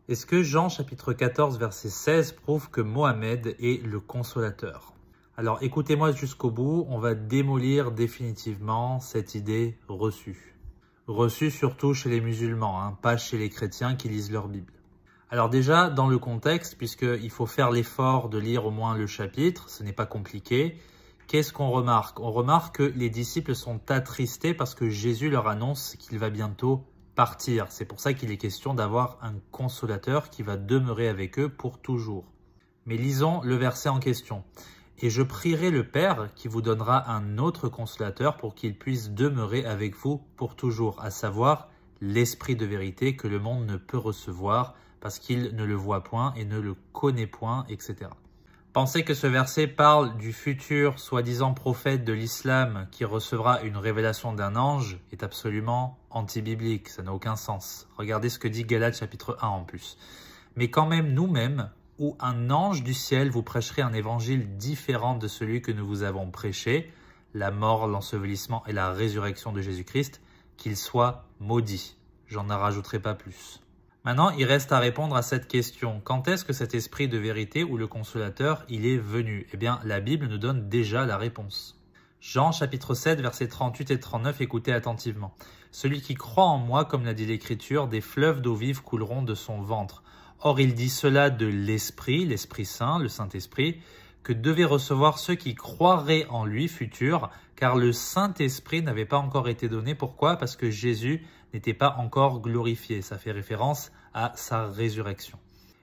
Est-ce que Jean chapitre 14 verset 16 prouve que Mohamed est le consolateur? Alors écoutez-moi jusqu'au bout, on va démolir définitivement cette idée reçue. Reçue surtout chez les musulmans, pas chez les chrétiens qui lisent leur Bible. Alors déjà, dans le contexte, puisqu'il faut faire l'effort de lire au moins le chapitre, ce n'est pas compliqué, qu'est-ce qu'on remarque? On remarque que les disciples sont attristés parce que Jésus leur annonce qu'il va bientôt partir. C'est pour ça qu'il est question d'avoir un consolateur qui va demeurer avec eux pour toujours. Mais lisons le verset en question. « Et je prierai le Père qui vous donnera un autre consolateur pour qu'il puisse demeurer avec vous pour toujours, à savoir l'Esprit de vérité que le monde ne peut recevoir parce qu'il ne le voit point et ne le connaît point, etc. » Penser que ce verset parle du futur soi-disant prophète de l'islam qui recevra une révélation d'un ange est absolument anti-biblique, ça n'a aucun sens. Regardez ce que dit Galates chapitre 1 en plus. Mais quand même nous-mêmes, où un ange du ciel vous prêcherait un évangile différent de celui que nous vous avons prêché, la mort, l'ensevelissement et la résurrection de Jésus-Christ, qu'il soit maudit. J'en rajouterai pas plus. Maintenant, il reste à répondre à cette question. Quand est-ce que cet esprit de vérité ou le consolateur, il est venu? Eh bien, la Bible nous donne déjà la réponse. Jean chapitre 7, versets 38 et 39, écoutez attentivement. « Celui qui croit en moi, comme l'a dit l'Écriture, des fleuves d'eau vive couleront de son ventre. Or, il dit cela de l'Esprit, l'Esprit Saint, le Saint-Esprit, que devaient recevoir ceux qui croiraient en lui futur, car le Saint-Esprit n'avait pas encore été donné. Pourquoi? Parce que Jésus n'était pas encore glorifié. Ça fait référence à sa résurrection.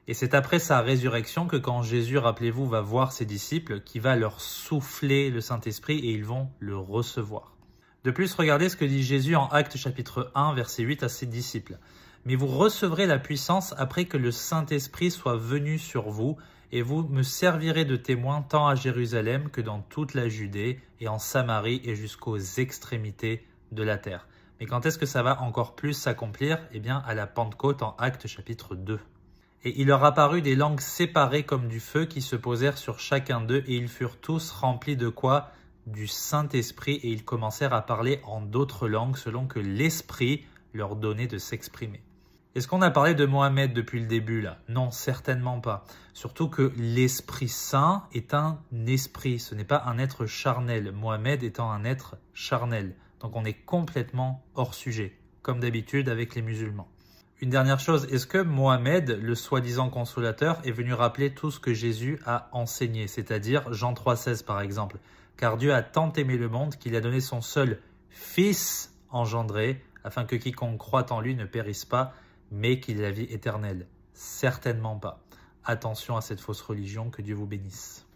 Et c'est après sa résurrection que quand Jésus, rappelez-vous, va voir ses disciples, qui va leur souffler le Saint-Esprit et ils vont le recevoir. De plus, regardez ce que dit Jésus en Actes chapitre 1, verset 8 à ses disciples. « Mais vous recevrez la puissance après que le Saint-Esprit soit venu sur vous, et vous me servirez de témoin tant à Jérusalem que dans toute la Judée et en Samarie et jusqu'aux extrémités de la terre. » Mais quand est-ce que ça va encore plus s'accomplir? Eh bien, à la Pentecôte en Actes chapitre 2. « Et il leur apparut des langues séparées comme du feu qui se posèrent sur chacun d'eux, et ils furent tous remplis de quoi? Du Saint-Esprit, et ils commencèrent à parler en d'autres langues selon que l'Esprit leur donnait de s'exprimer. » Est-ce qu'on a parlé de Mohamed depuis le début là? Non, certainement pas. Surtout que l'Esprit Saint est un esprit, ce n'est pas un être charnel. Mohamed étant un être charnel. Donc on est complètement hors sujet, comme d'habitude avec les musulmans. Une dernière chose, est-ce que Mohamed, le soi-disant consolateur, est venu rappeler tout ce que Jésus a enseigné? C'est-à-dire Jean 3,16 par exemple. Car Dieu a tant aimé le monde qu'il a donné son seul Fils engendré, afin que quiconque croit en lui ne périsse pas, mais qu'il ait la vie éternelle. Certainement pas. Attention à cette fausse religion, que Dieu vous bénisse.